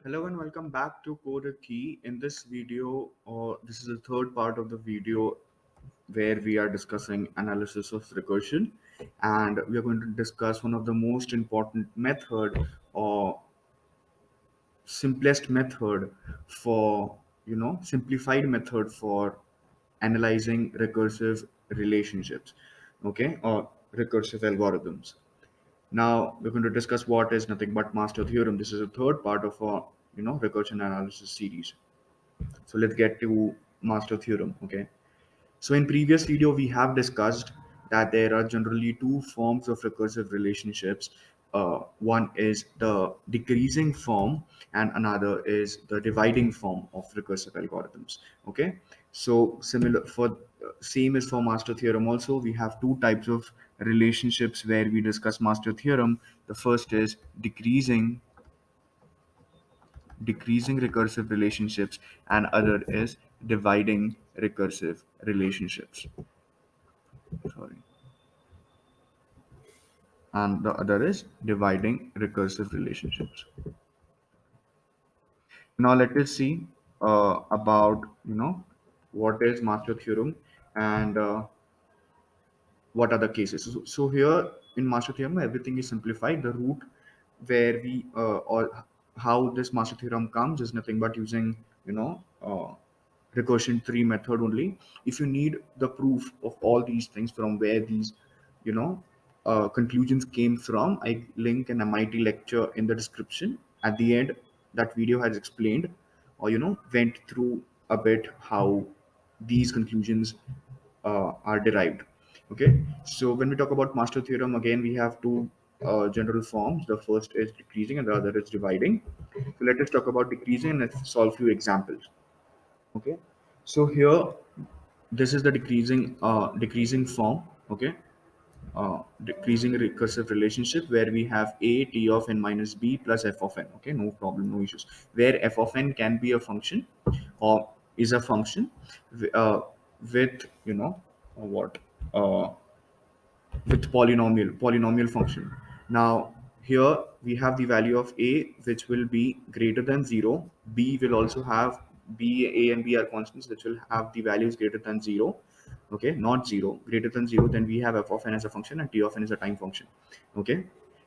Hello and welcome back to Code a Key. In this video, or this is the third part of the video where we are discussing analysis of recursion, and we are going to discuss one of the most important method or simplest method for simplified method for analyzing recursive relationships, okay, or recursive algorithms. Now we're going to discuss what is nothing but master theorem. This is a third part of our recursion analysis series. So let's get to master theorem. Okay. So in previous video we have discussed that there are generally two forms of recursive relationships. One is the decreasing form and another is the dividing form of recursive algorithms. Okay. So similar for same is for master theorem also. We have two types of relationships where we discuss master theorem. The first is decreasing recursive relationships and other is dividing recursive relationships, sorry, and the other is dividing recursive relationships. Now let us see about what is master theorem and what are the cases. So here in master theorem everything is simplified. The root where we or how this master theorem comes is nothing but using recursion tree method only. If you need the proof of all these things from where these you know conclusions came from, I link an MIT lecture in the description. At the end, that video has explained or went through a bit how these conclusions are derived. Okay, so when we talk about master theorem, again we have two general forms. The first is decreasing and the other is dividing. So let us talk about decreasing and let's solve few examples. Okay, so here this is the decreasing form. Okay, decreasing recursive relationship where we have a t of n minus b plus f of n. Okay, no problem, no issues. Where f of n can be a function or is a function uh, with what uh, with polynomial function. Now here we have the value of a which will be greater than 0. B will also have b a and b are constants which will have the values greater than 0. Okay, not 0, greater than 0. Then we have f of n as a function and t of n is a time function. Okay,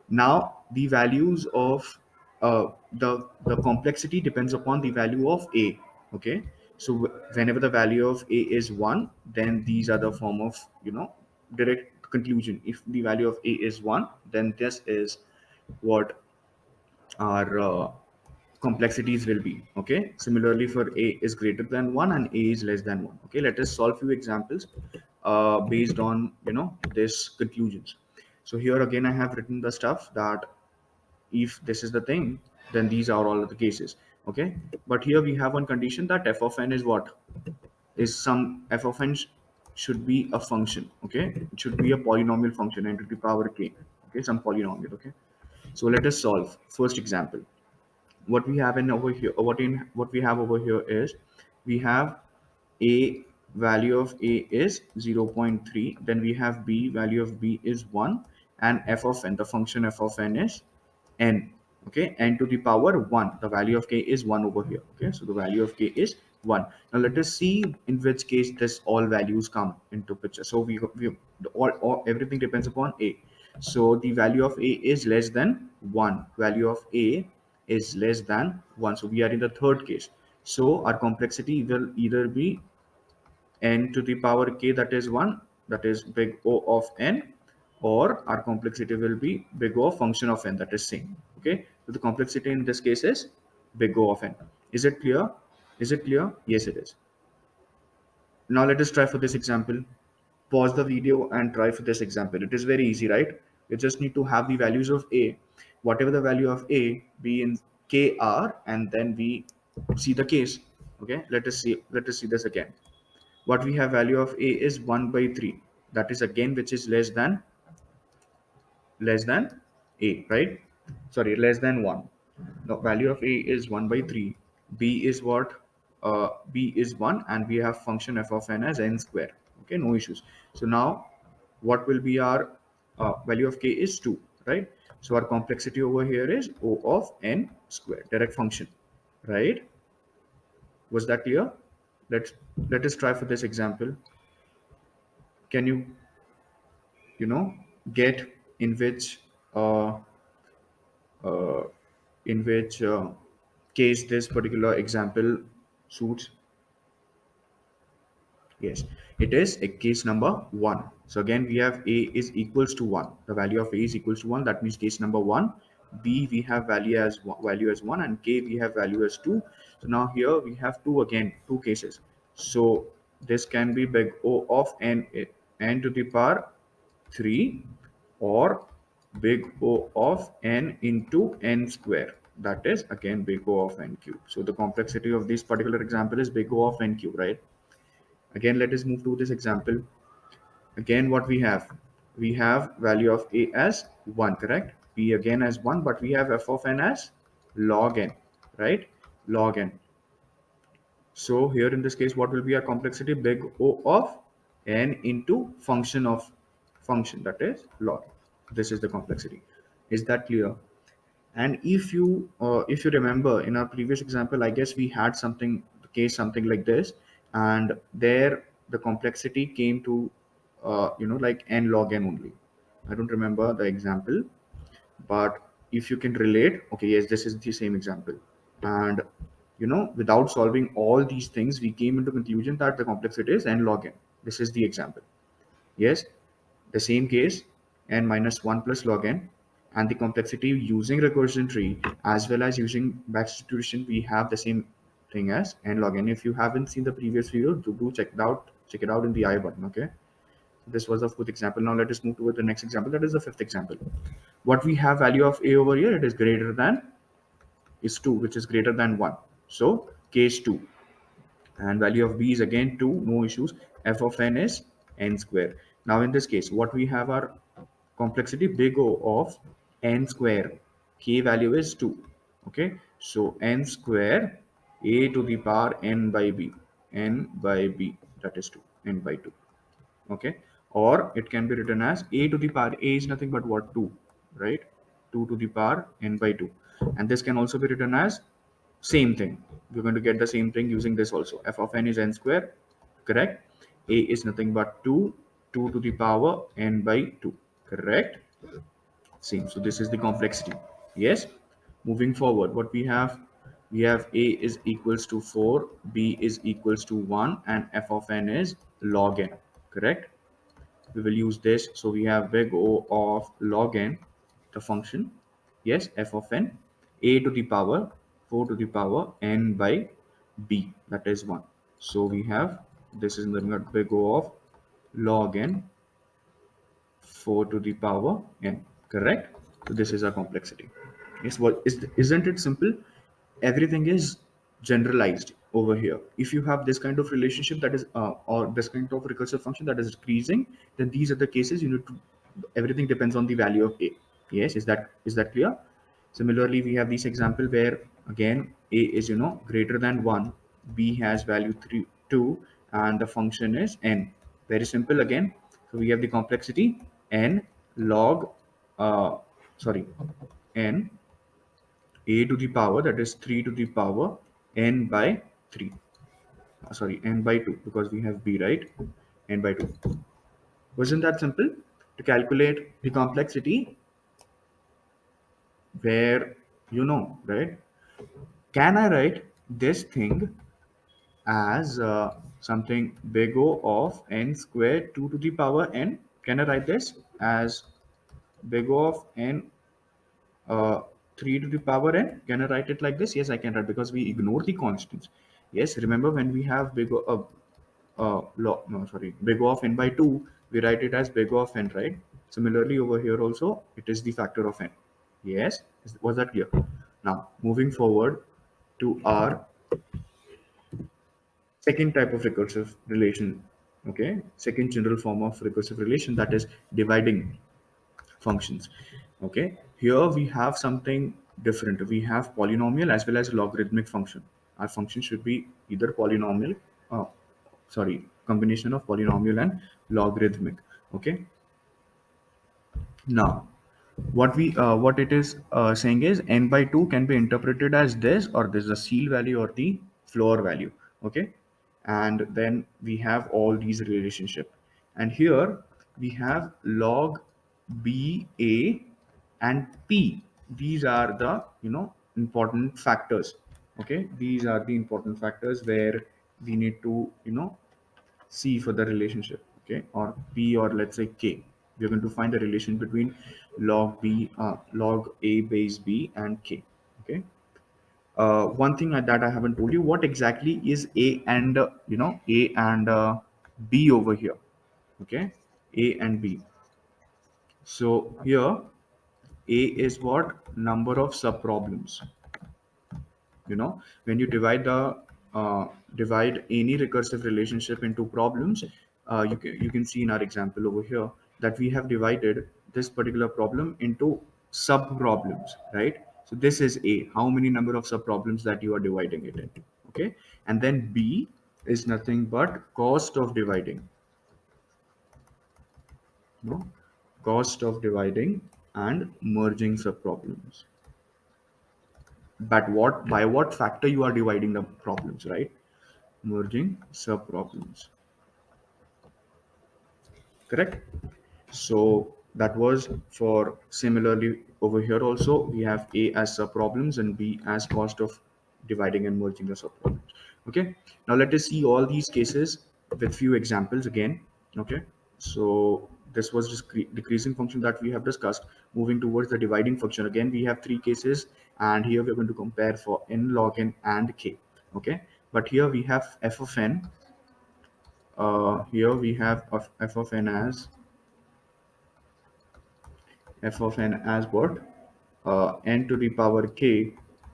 now the values of the complexity depends upon the value of a. Okay, so whenever the value of a is 1, then these are the form of direct conclusion. If the value of a is 1, then this is what our complexities will be. Okay, similarly for a is greater than 1 and a is less than 1. Okay, let us solve few examples based on this conclusions. So here again I have written the stuff that if this is the thing, then these are all of the cases. Okay, but here we have one condition that f of n is what is some f of n should be a function. Okay, it should be a polynomial function n to the power k. Okay, some polynomial. Okay, so let us solve first example. What we have in over here, what we have over here is we have a value of a is 0.3, then we have b value of b is 1, and f of n, the function f of n is n. Okay, n to the power 1, the value of k is 1 over here. Okay, so the value of k is 1. Now let us see in which case this all values come into picture. So we all everything depends upon a. So the value of a is less than 1, value of a is less than 1, so we are in the third case. So our complexity will either be n to the power k, that is 1, that is big O of n, or our complexity will be big O function of n, that is same. Okay, so the complexity in this case is big O of n. Is it clear? Is it clear? Yes, it is. Now let us try for this example. Pause the video and try for this example. It is very easy, right? You just need to have the values of a, whatever the value of a be in kr, and then we see the case. Okay, let us see this again. What we have, value of a is 1 by 3, that is again which is less than a, right? Sorry, less than 1. The value of a is 1 by 3. B is what? B is 1, and we have function f of n as n square. Okay, no issues. So now what will be our value of k is 2, right? So our complexity over here is O of n square, direct function. right? Was that clear? Let's let us try for this example. Can you know get in which uh, uh, case this particular example suits? Yes, it is a case number one. So again, we have a is equals to one. The value of a is equals to one. That means case number one. B we have value as one, and K we have value as two. So now here we have two again, two cases. So this can be big O of n to the power three, or big O of n into n square. That is again big O of n cube. So the complexity of this particular example is big O of n cube, right? Again, let us move to this example. Again, what we have value of a as 1, correct? B again as 1, but we have f of n as log n, right? Log n. So here in this case, what will be our complexity? Big O of n into function of function, that is log. This is the complexity. Is that clear? And if you remember in our previous example, I guess we had something case something like this, and there the complexity came to like n log n only. I don't remember the example, but if you can relate, okay, yes, this is the same example. And without solving all these things, we came into conclusion that the complexity is n log n. This is the example. Yes, the same case, n minus 1 plus log n, and the complexity using recursion tree as well as using back substitution, we have the same thing as n log n. If you haven't seen the previous video, do check it out. Check it out in the I button. Okay. This was the fourth example. Now let us move to the next example. That is the fifth example. What we have value of a over here, it is greater than is 2, which is greater than 1. So case 2, and value of b is again 2, no issues. F of n is n square. Now in this case, what we have are complexity big O of n square. K value is 2. Okay, so n square a to the power n by b, n by b, that is 2, n by 2. Okay, or it can be written as a to the power, a is nothing but what, 2, right? 2 to the power n by 2. And this can also be written as same thing. We're going to get the same thing using this also. F of n is n square, correct? A is nothing but 2, 2 to the power n by 2, correct? Same. So this is the complexity. Yes. Moving forward, what we have a is equals to 4, b is equals to 1, and f of n is log n, correct? We will use this. So we have big O of log n, the function. Yes, f of n, a to the power 4 to the power n by b, that is 1. So we have, this is nothing but big O of log n 4 to the power n, correct? So this is our complexity. Yes, what is, isn't it simple? Everything is generalized over here. If you have this kind of relationship that is or this kind of recursive function that is decreasing, then these are the cases you need to, everything depends on the value of a. Yes, is that clear? Similarly, we have this example where again a is greater than 1, b has value 3 2, and the function is n. Very simple again. So we have the complexity n log uh, sorry n a to the power, that is 3 to the power n by 3, sorry, n by 2, because we have b, right? N by 2. Wasn't that simple to calculate the complexity? Where, right? Can I write this thing as something big O of n squared 2 to the power n? Can I write this as big O of n uh, 3 to the power n? Can I write it like this? Yes, I can write, because we ignore the constants. Yes, remember when we have big O of n by 2, we write it as big O of n, right? Similarly, over here also, it is the factor of n. Yes, was that clear? Now, moving forward to our second type of recursive relation. Okay, second general form of recursive relation, that is dividing functions. Okay, here we have something different. We have polynomial as well as logarithmic function. Our function should be either polynomial, uh, combination of polynomial and logarithmic. Okay, now What it is saying is n by 2 can be interpreted as this or this, the seal value or the floor value. Okay, and then we have all these relationship, and here we have log b a and p. These are the important factors. Okay, these are the important factors where we need to C for the relationship, okay, or P, or let's say K. We're going to find the relation between log A base B and K. Okay. One thing that I haven't told you, what exactly is A and A and B over here. Okay, A and B. So here A is what number of subproblems. When you divide any recursive relationship into problems, you can see in our example over here that we have divided this particular problem into sub problems, right? So this is A, how many number of sub problems that you are dividing it into. Okay, and then B is nothing but cost of dividing, no cost of dividing and merging sub problems. But what by what factor you are dividing the problems, right? Merging sub problems, correct? So that was for, similarly over here also we have A as sub problems and B as cost of dividing and merging the sub problems. Okay, now let us see all these cases with few examples again. Okay, so this was decreasing function that we have discussed. Moving towards the dividing function, again we have three cases, and here we're going to compare for n log n and k. Okay, but here we have f of n. Here we have f of n as what? N to the power k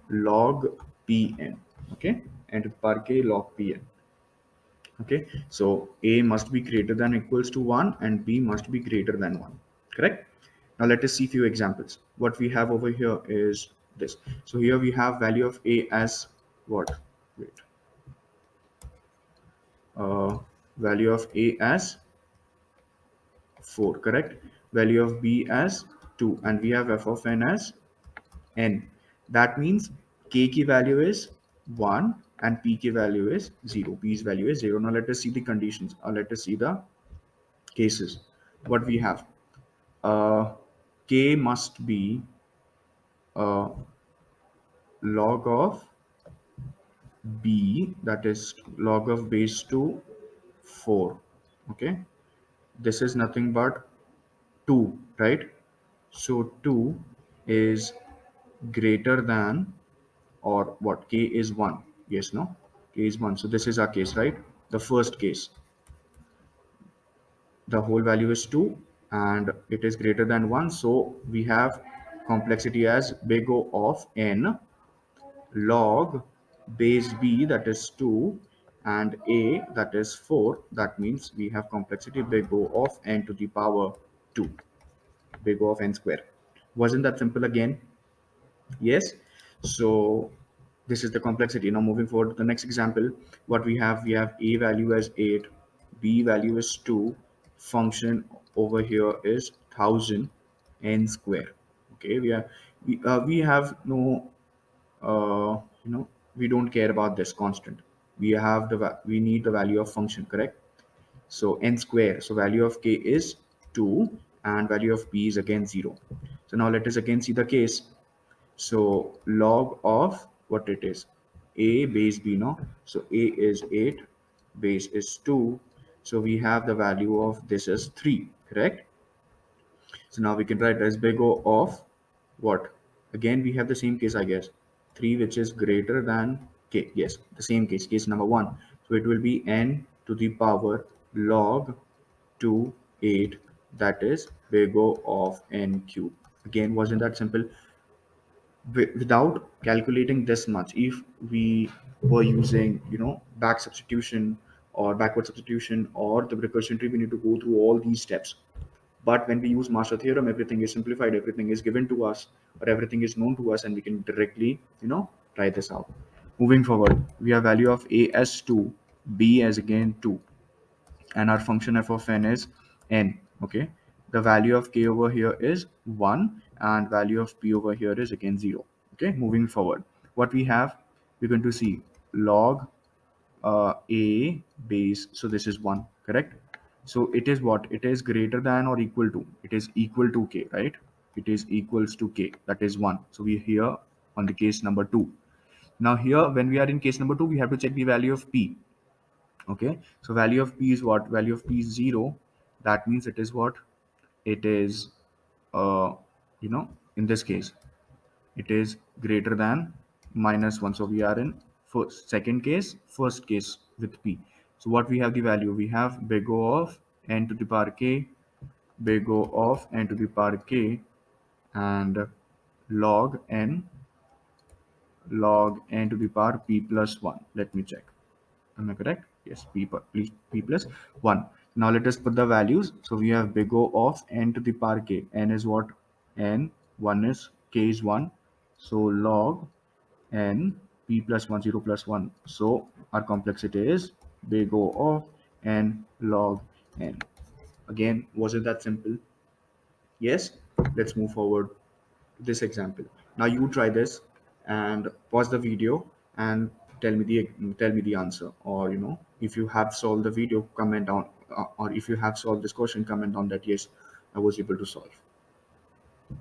log pn. Okay, n to the power k log pn. Okay, so a must be greater than or equals to 1 and b must be greater than 1, correct? Now let us see few examples. What we have over here is this. So here we have value of a as what? Wait. uh, Value of a as 4, correct? Value of b as 2, and we have f of n as n. That means k key value is 1 and p key value is 0. P's value is 0. Now let us see the conditions. Let us see the cases. What we have, uh, k must be uh, log of b, that is log of base to 4. Okay, this is nothing but 2, right? So 2 is greater than, or what, k is 1. Yes, no, k is 1. So this is our case, right? The first case, the whole value is 2 and it is greater than 1, so we have complexity as big O of n log base b, that is 2, and a, that is 4. That means we have complexity big O of n to the power 2, big O of n square. Wasn't that simple again? Yes. So this is the complexity. Now moving forward to the next example, what we have a value as 8, b value is 2, function over here is 1000 n square. Okay, we have no we don't care about this constant. We need the value of function, correct? So n square, so value of k is 2 and value of b is again 0. So now let us again see the case. So log of what it is, a base b, no? So a is 8, base is 2. So we have the value of this as 3, correct? So now we can write as big O of what? Again, we have the same case, I guess. 3, which is greater than k. Yes, the same case, case number 1. So it will be n to the power log 2 8, that is big O of n cube. Again, wasn't that simple? Without calculating this much, if we were using back substitution or backward substitution or the recursion tree, we need to go through all these steps. But when we use master theorem, everything is simplified, everything is given to us, or everything is known to us, and we can directly try this out. Moving forward, we have value of a as 2, b as again 2, and our function f of n is n. Okay, the value of k over here is 1 and value of p over here is again 0. Okay, moving forward, what we have, we're going to see log a base, so this is 1, correct? So it is what, it is greater than or equal to, it is equal to k, right? It is equals to k, that is 1. So we here on the case number 2. Now here when we are in case number 2, we have to check the value of p. Okay, so value of p is what, value of p is 0. That means it is what, it is uh you know, in this case it is greater than -1. So we are in first, second case, first case with p. So what we have, the value we have, big O of n to the power k, big O of n to the power k, and log n, log n to the power p plus 1. Let me check. Am I correct? Yes, p plus 1. Now let us put the values. So we have big O of n to the power k. N is what? N. 1 is k is 1. So log n p plus 1, 0 plus 1. So our complexity is big O of n log n. Again, was it that simple? Yes. Let's move forward to this example. Now you try this and pause the video and tell me the answer, or you know, if you have solved the video, comment down, or if you have solved this question, comment down that yes, I was able to solve.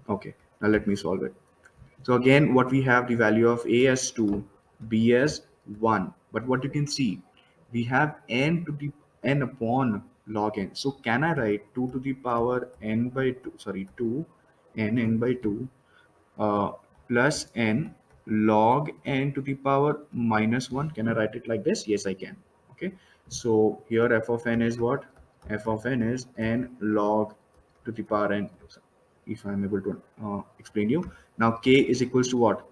Okay, now let me solve it. So again, what we have, the value of a as 2, b as 1. But what you can see, we have n to the n upon log n. So can I write 2 to the power n by 2, sorry, 2 n by 2 uh, plus n log n to the power -1. Can I write it like this? Yes, I can. Okay. So here f of n is what? F of n is n log to the power n. If I'm able to explain you. Now k is equals to what?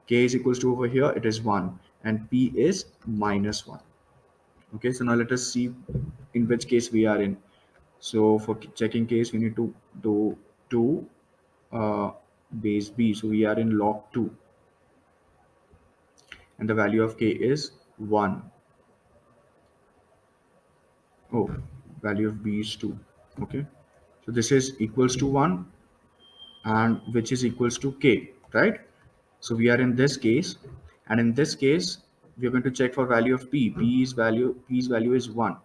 K is equals to, over here it is 1 and p is -1. Okay. So now let us see in which case we are in. So for checking case, we need to do 2 uh, base b. So we are in log 2 and the value of k is 1. Oh, value of b is 2. Okay. So this is equals to 1 and which is equals to k, right? So we are in this case, and in this case, we are going to check for value of p. P's value is 1.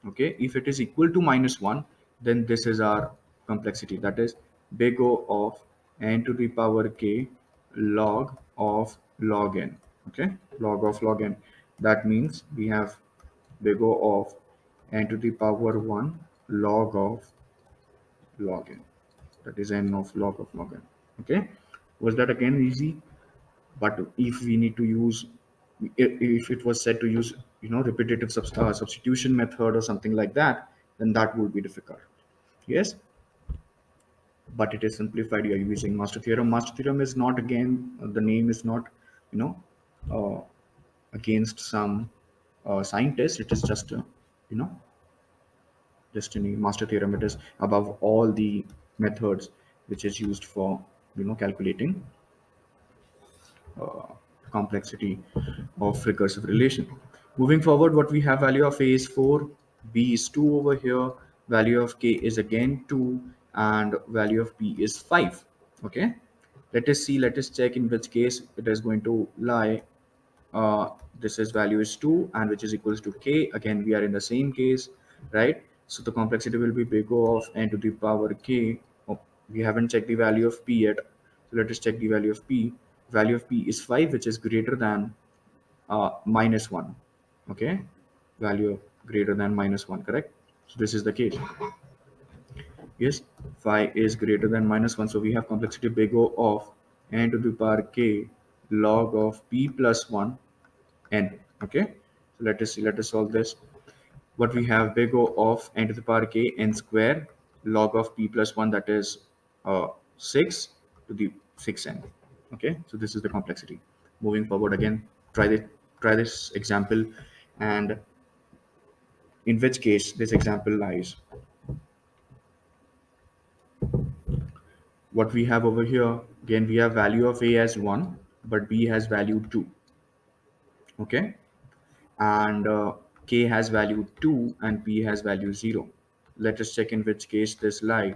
Okay, if it is equal to -1, then this is our complexity, that is big O of n to the power k log of log n. Okay, log of log n, that means we have big O of n to the power 1 log of log n, that is n of log n. Okay, was that again easy? But if we need to use, if it was said to use, you know, repetitive substitution method or something like that, then that would be difficult. Yes, but it is simplified. You are using master theorem. Master theorem is not, again, the name is not, you know, uh, against some scientists. It is just a, you know, just a master theorem. It is above all the methods which is used for, you know, calculating uh, complexity of recursive relation. Moving forward, what we have, value of a is 4, b is 2 over here, value of k is again 2, and value of p is 5. Okay, let us see, let us check in which case it is going to lie. This is value is 2 and which is equals to k. Again, we are in the same case, right? So the complexity will be big O of n to the power k. Oh, we haven't checked the value of p yet. So let us check the value of p. Value of p is 5, which is greater than -1. Okay, value greater than -1, correct? So this is the case. Yes, phi is greater than -1. So we have complexity big O of n to the power k log of p plus 1 n. Okay, so let us see, let us solve this. What we have, big O of n to the power k n square log of p plus 1, that is 6 to the 6n. Okay, so this is the complexity. Moving forward, again, try this example, and in which case this example lies. What we have over here, again, we have value of a as 1, but b has value 2. Okay, and k has value 2 and p has value 0. Let us check in which case this lie.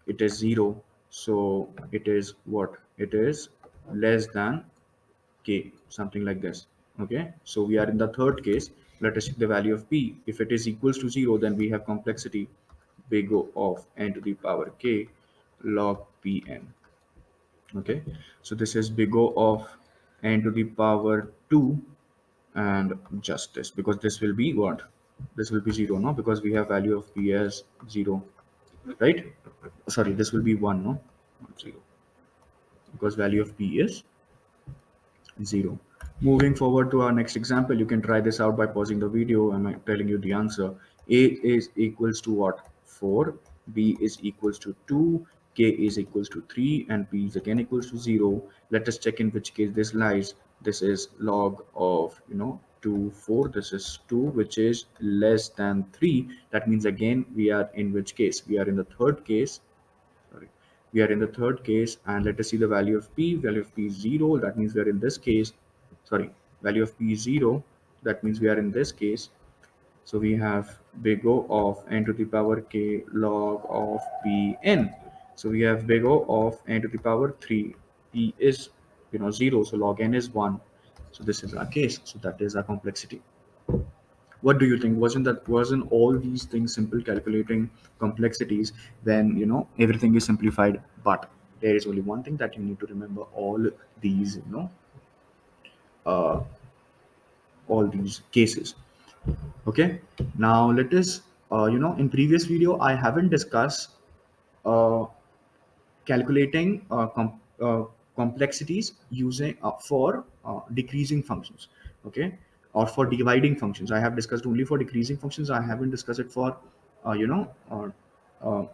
It is 0. So it is what? It is less than k, something like this. Okay, so we are in the third case. Let us check the value of p. If it is equals to 0, then we have complexity big O of n to the power k log pn. Okay, so this is big O of n to the power 2, and just this, because this will be what? This will be 0, no? Because we have value of p as 0, right? Sorry, this will be 1, no? Not 0, because value of p is 0. Moving forward to our next example, you can try this out by pausing the video and I'm telling you the answer. A is equals to what? 4, B is equals to 2, K is equals to 3, and P is again equals to 0. Let us check in which case this lies. This is log of, 2, 4. This is 2, which is less than 3. That means again, we are in which case? We are in the third case. Sorry, we are in the third case, and let us see the value of p. Value of p is 0. That means we are in this case. Sorry, value of p is 0. That means we are in this case. So we have big O of n to the power k log of p n. So we have big O of n to the power 3. P is 0, so log n is 1. So this is our case. So that is our complexity. What do you think? Wasn't all these things simple, calculating complexities when everything is simplified? But there is only one thing that you need to remember: these you know uh, all these cases. Okay, now let us in previous video I haven't discussed uh, calculating complexities using for decreasing functions. Okay, or for dividing functions. I have discussed only for decreasing functions. I haven't discussed it for uh, you know uh, uh,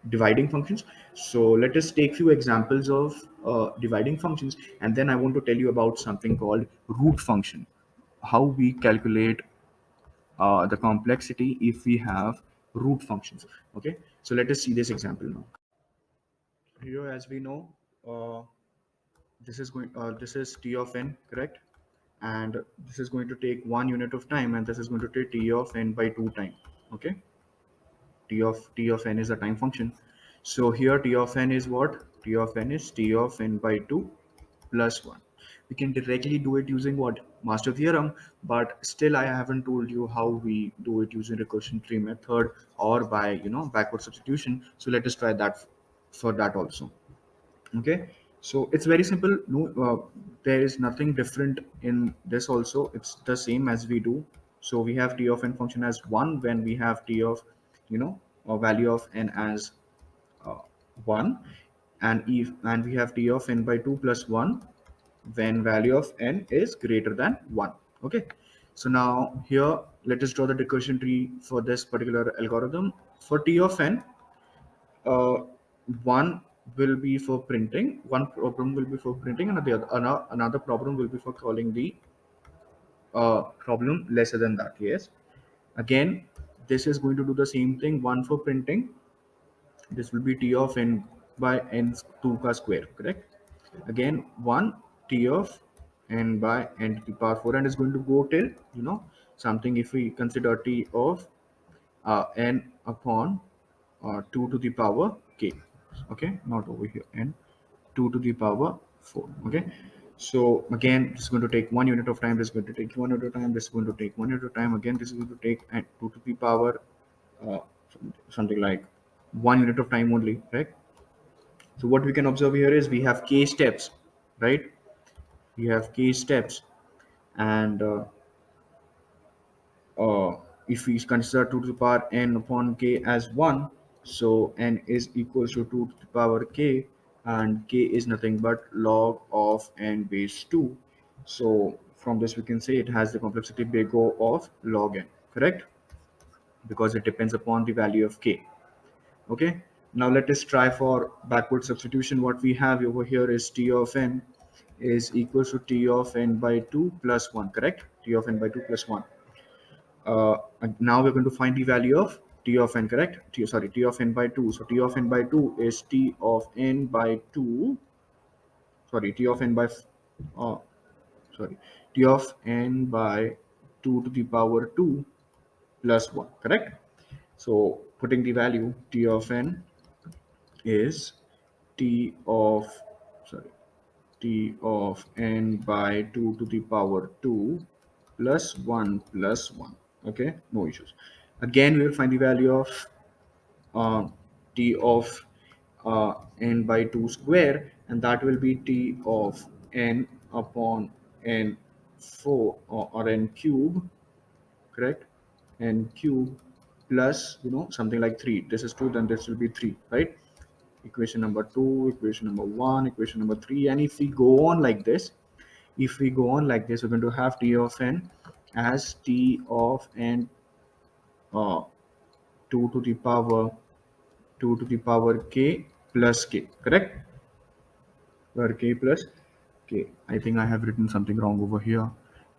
dividing functions. So let us take few examples of dividing functions, and then I want to tell you about something called root function, how we calculate the complexity if we have root functions. Okay, so let us see this example now. Here, as we know, uh, this is t of n, correct? And this is going to take 1 unit of time, and this is going to take t of n by 2 time. Okay, t of n is a time function. So here t of n is what? T of n is t of n by 2 plus 1. We can directly do it using what? Master theorem. But still I haven't told you how we do it using recursion tree method or by backward substitution. So let us try that for that also. Okay, so it's very simple. No, there is nothing different in this also. It's the same as we do. So we have t of n function as 1 when we have t of value of n as uh, 1, and we have t of n by 2 plus 1 when value of n is greater than 1. Okay, so now here let us draw the recursion tree for this particular algorithm. For t of n, uh, one will be for printing, one problem will be for printing, and another problem will be for calling the problem lesser than that. Yes, again this is going to do the same thing. One for printing, this will be t of n by n 2 ka square, correct? Again, 1 t of n by n to the power 4, and is going to go till something. If we consider t of n upon 2 to the power k. Okay, not over here, n 2 to the power 4. Okay, so again this is going to take 1 unit of time, this is going to take 1 unit of time, this is going to take 1 unit of time, again this is going to take 2 to the power uh, something like 1 unit of time only, right? So what we can observe here is we have k steps, right? We have k steps, and if we consider 2 to the power n upon k as 1, so n is equals to 2 to the power k, and k is nothing but log of n base 2. So from this we can say it has the complexity big O of log n, correct? Because it depends upon the value of k. Okay, now let us try for backward substitution. What we have over here is t of n is equals to t of n by 2 plus 1, correct? T of n by 2 plus 1. And now we're going to find the value of t of n, correct? Sorry, t of n by 2. So t of n by 2 is t of n by 2. Sorry, t of n by uh, sorry, t of n by 2 to the power 2 plus 1, correct? So putting the value, t of n is t of, sorry, t of n by 2 to the power 2 plus 1 plus 1. Okay, no issues. Again, we will find the value of uh, t of n by 2 square, and that will be t of n upon n 4, or n cube, correct? N cube plus, something like 3. This is 2, then this will be 3, right? Equation number 2, equation number 1, equation number 3. And if we go on like this, we're going to have t of n as t of n, uh, 2 to the power 2 to the power k plus k, correct? Where k plus k. I think I have written something wrong over here.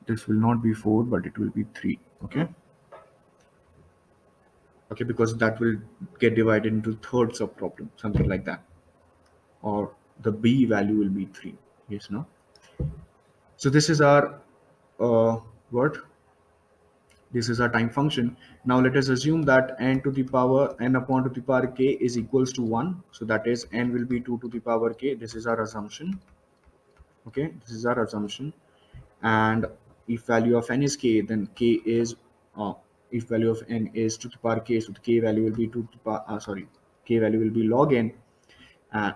This will not be 4, but it will be 3. Okay. Okay, because that will get divided into third subproblem, something like that. Or the b value will be 3. Yes, no? So this is our what? This is our time function. Now let us assume that n to the power n upon to the power k is equals to 1. So that is n will be 2 to the power k. This is our assumption. Okay, this is our assumption. And if value of n is k, then k is, if value of n is to the power k, so the k value will be 2 to the power, k value will be log n,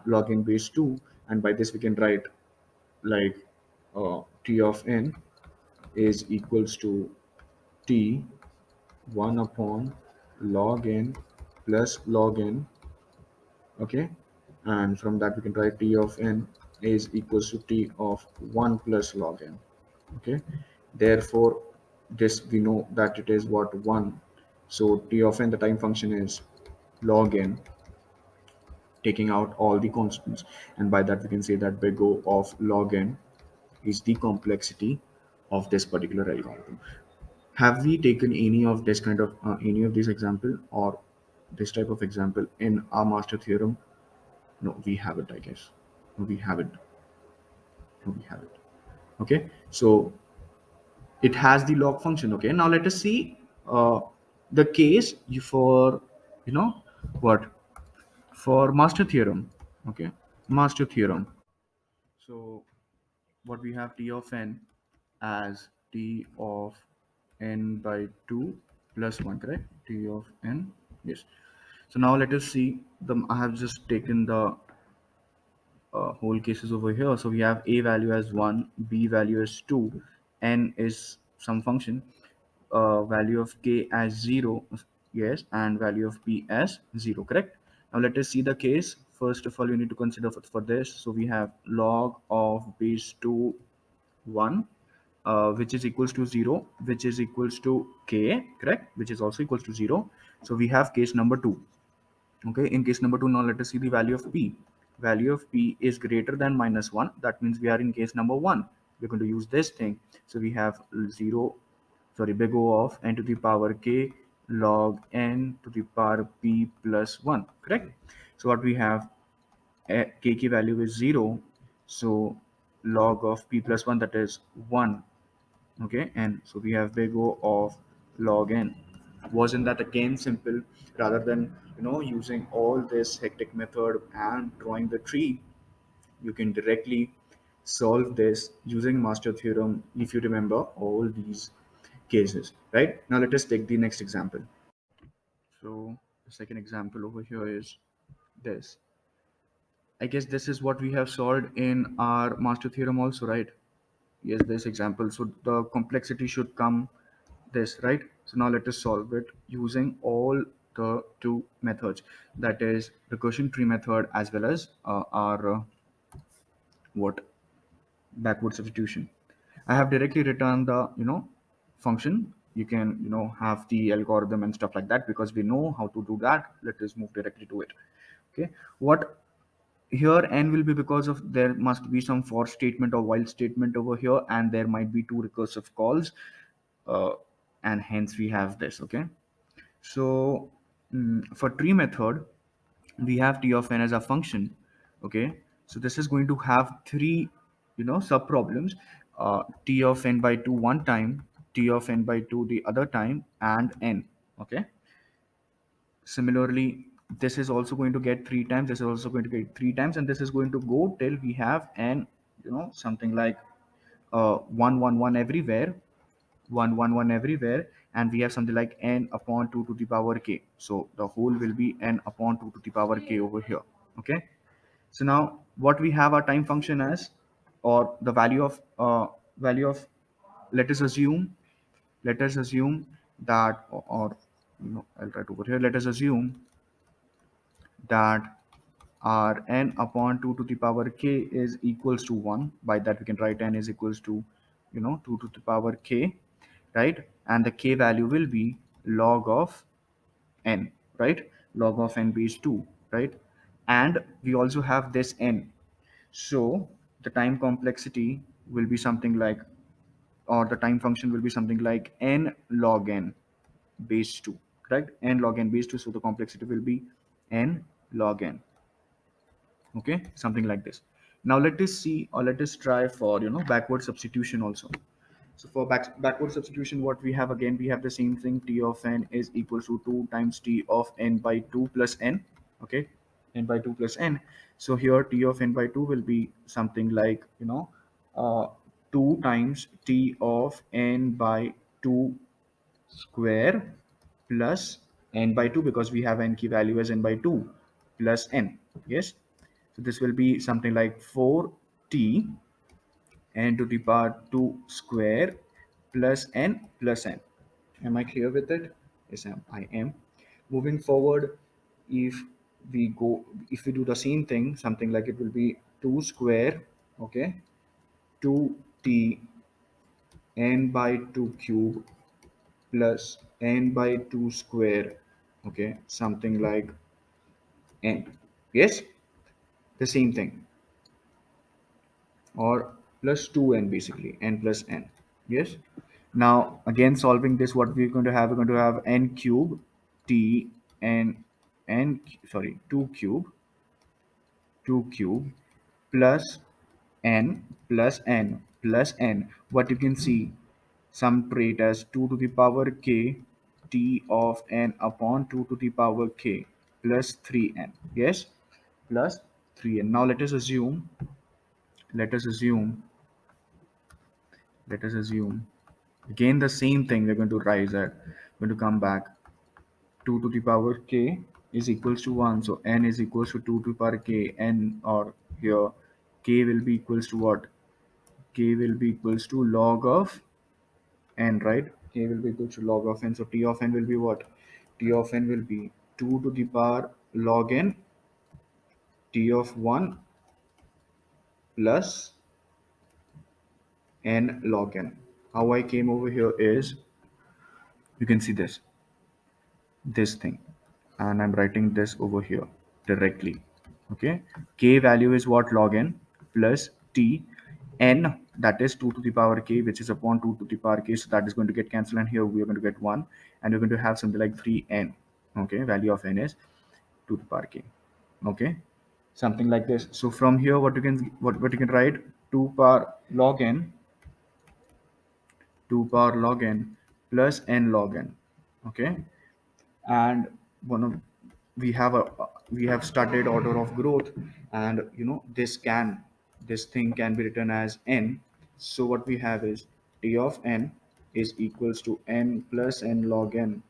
log n base 2. And by this we can write like, t of n is equals to t 1 upon log n plus log n. Okay, and from that we can write t of n is equals to t of 1 plus log n. Okay, therefore this we know that it is what, 1. So t of n, the time function, is log n, taking out all the constants, and by that we can say that big O of log n is the complexity of this particular algorithm. Have we taken any of this kind of any of these example, or this type of example in our master theorem? No, we haven't, I guess. No, we haven't. No, we haven't. Okay, so it has the log function. Okay, now let us see the case for, you know what, for master theorem. Okay, master theorem. So what we have, t of n as t of n by 2 plus 1, correct? T of n, yes. So now let us see the, I have just taken the whole cases over here. So we have a value as 1, b value as 2, n is some function, value of k as 0, yes, and value of p as 0, correct? Now let us see the case. First of all, you need to consider for this. So we have log of base 2 1, which is equals to 0, which is equals to k, correct, which is also equals to 0. So we have case number 2. Okay, in case number 2, now let us see the value of p. Value of p is greater than minus 1. That means we are in case number 1. We're going to use this thing. So we have 0, sorry, big O of n to the power k log n to the power p plus 1, correct? So what we have, kk value is 0. So log of p plus 1, that is 1. Okay, and so we have big O of log n. Wasn't that again simple? Rather than, using all this hectic method and drawing the tree, you can directly solve this using master theorem, if you remember all these cases. Right, now let us take the next example. So the second example over here is this. I guess this is what we have solved in our master theorem also, right? Yes, this example. So the complexity should come this, right? So now let us solve it using all the two methods, that is recursion tree method as well as our what, backward substitution. I have directly written the, function. You can, have the algorithm and stuff like that, because we know how to do that. Let us move directly to it. Okay, what here, n will be because of there must be some for statement or while statement over here, and there might be two recursive calls, uh, and hence we have this. Okay, so for tree method, we have t of n as a function. Okay, so this is going to have three, sub problems, t of n by 2 one time, t of n by 2 the other time, and n. Okay, similarly, This is also going to get 3 times, this is also going to get 3 times, and this is going to go till we have n, something like 1 1 1 everywhere, 1 1 1 everywhere, and we have something like n upon 2 to the power k. So the whole will be n upon 2 to the power k over here. Okay. So now what we have our time function as, or the value of, let us assume, that, or I'll write over here, let us assume that our n upon 2 to the power k is equals to 1. By that we can write n is equals to 2 to the power k, right? And the k value will be log of n, right? Log of n base 2, right? And we also have this n. So the time complexity will be something like, or the time function will be something like n log n base 2, correct? N log n base 2, so the complexity will be n log n. Okay, something like this. Now let us see, or let us try for backward substitution also. So for backward substitution, what we have, again we have the same thing, t of n is equals to 2 times t of n by 2 plus n. Okay, n by 2 plus n. So here t of n by 2 will be something like, uh, 2 times t of n by 2 square plus n by 2, because we have n key value as n by 2 plus n. Yes. So this will be something like 4t n to the power 2 square plus n. Am I clear with it? Yes, I am. Moving forward, if if we do the same thing, something like it will be 2 square, okay, 2t n by 2 cube plus n by 2 square, okay, something like n. Yes, the same thing, or plus 2n, basically n plus n. Yes. Now again solving this, what we're going to have n cube t n n sorry 2 cube 2 cube plus n plus n plus n. What you can see, some trait as 2 to the power k t of n upon 2 to the power k plus 3n. Yes, plus 3n. Now let us assume let us assume again the same thing. We're going to rise at, going to come back, 2 to the power k is equals to 1, so n is equals to 2 to the power k n, or here k will be equals to what? K will be equals to log of n, right? K will be equals to log of n, so t of n will be what? T of n will be 2 to the power log n t of 1 plus n log n. How I came over here is, you can see this thing, and I'm writing this over here directly. Okay, k value is what? Log n plus t n, that is 2 to the power k, which is upon 2 to the power k, so that is going to get cancelled, and here we are going to get 1, and we're going to have something like 3n. Okay, value of n is 2 to the power k. Okay, something like this. So from here, what you can write, 2 power log n 2 power log n plus n log n. Okay, and one of, we have studied order of growth, and this thing can be written as n. So what we have is t of n is equals to n plus n log n,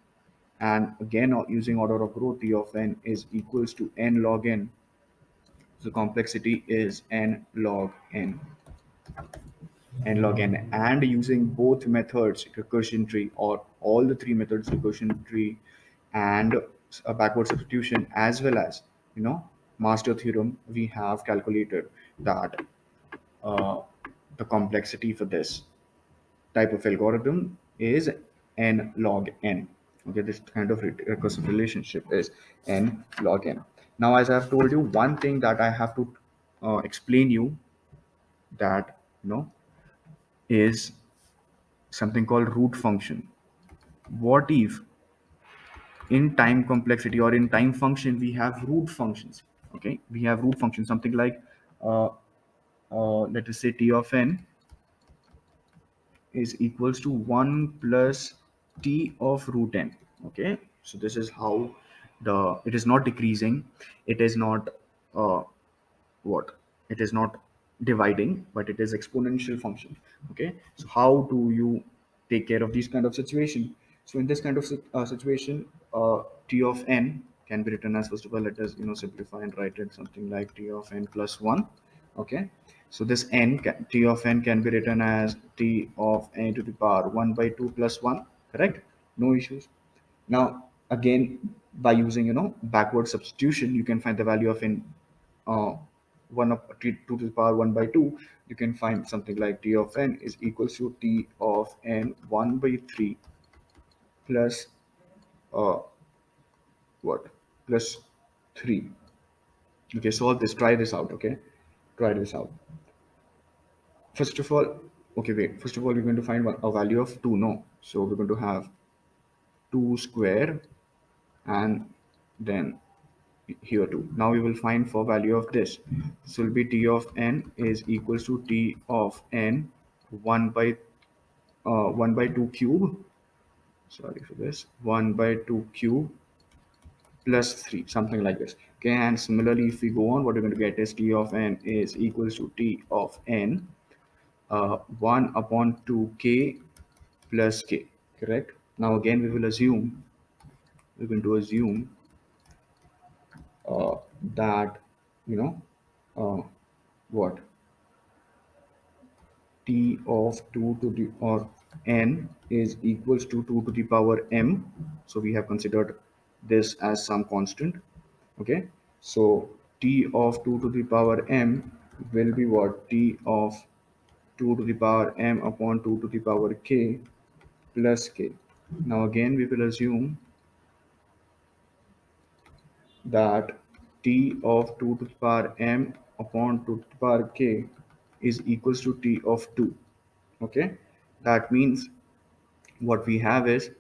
and again using order of growth, t of n is equals to n log n. So complexity is n log n, and using both methods, recursion tree, or all the three methods, recursion tree and a backward substitution, as well as master theorem, we have calculated that uh, the complexity for this type of algorithm is n log n. Okay, this kind of recursive relationship is n log n. Now, as I've told you, one thing that I have to explain you, that is something called root function. What if in time complexity, or in time function, we have root functions? Okay, we have root functions, something like, uh, let us say t of n is equals to 1 plus t of root n. Okay, so this is how it is not decreasing, it is not uh, what it is not dividing, but it is exponential function. Okay, so how do you take care of these kind of situation? So in this kind of situation, t of n can be written as, first of all, let us simplify and write it something like t of n plus 1. Okay, so this t of n can be written as t of n to the power 1 by 2 plus 1. Correct, no issues. Now, again, by using backward substitution, you can find the value of n, uh, 1 of t 2 to the power 1 by 2. You can find something like t of n is equals to t of n 1 by 3 plus uh, what plus 3. Okay, solve this, try this out. Okay, try this out. First of all, okay, wait. First of all, we're going to find a value of 2. No, so we're going to have 2 square, and then here too. Now we will find for value of this. This will be t of n is equals to t of n 1 by 1 by 2 cube. Sorry for this. 1 by 2 cube plus 3, something like this. Okay, and similarly, if we go on, what we're going to get is t of n is equals to t of n 1 upon 2k plus k. Correct. Now again, we're going to assume that you know uh, what t of 2 to the or n is equals to 2 to the power m. So we have considered this as some constant. Okay, so t of 2 to the power m will be what, t of 2 to the power m upon 2 to the power k plus k. Now again, we will assume that t of 2 to the power m upon 2 to the power k is equals to t of 2. Okay, that means what we have is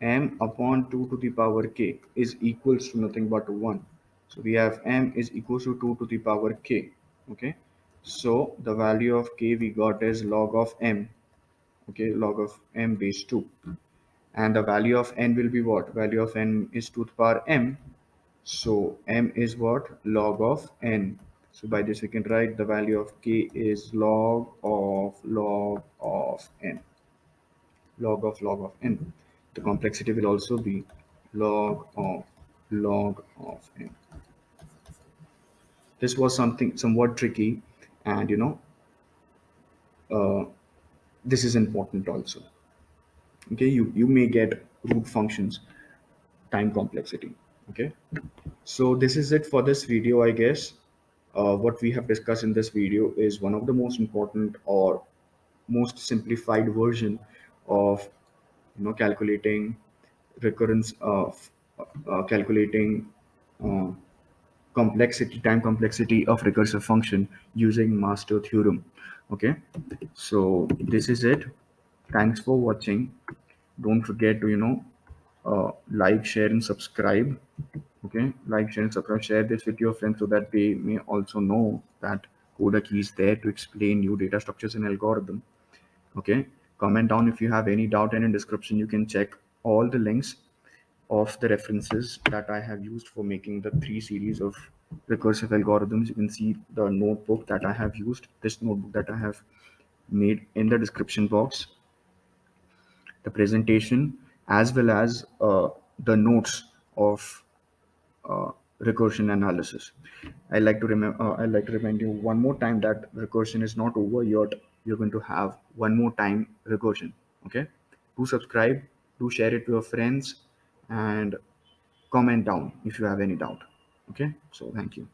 m upon 2 to the power k is equals to nothing but 1. So we have m is equals to 2 to the power k. Okay, so the value of k we got is log of m. Okay, log of m base 2, and the value of n will be what, value of n is 2 to the power m. So m is what, log of n. So by this we can write the value of k is log of n, log of n. The complexity will also be log of n. This was something somewhat tricky, and uh, this is important also. Okay, you may get root functions time complexity. Okay, so this is it for this video, I guess. What we have discussed in this video is one of the most important or most simplified version of calculating recurrence of calculating uh, time complexity of recursive function using master theorem. Okay, so this is it. Thanks for watching. Don't forget to like, share, and subscribe. Okay, like, share, and subscribe. Share this with your friends so that they may also know that Kodak is there to explain new data structures and algorithm. Okay, comment down if you have any doubt, and in description you can check all the links of the references that I have used for making the 3 series of recursive algorithms. You can see the notebook that I have used, this notebook that I have made in the description box, the presentation, as well as the notes of recursion analysis. I like to remind you one more time that recursion is not over yet. You're going to have one more time recursion. Okay, do subscribe, do share it to your friends, and comment down if you have any doubt. Okay, so thank you.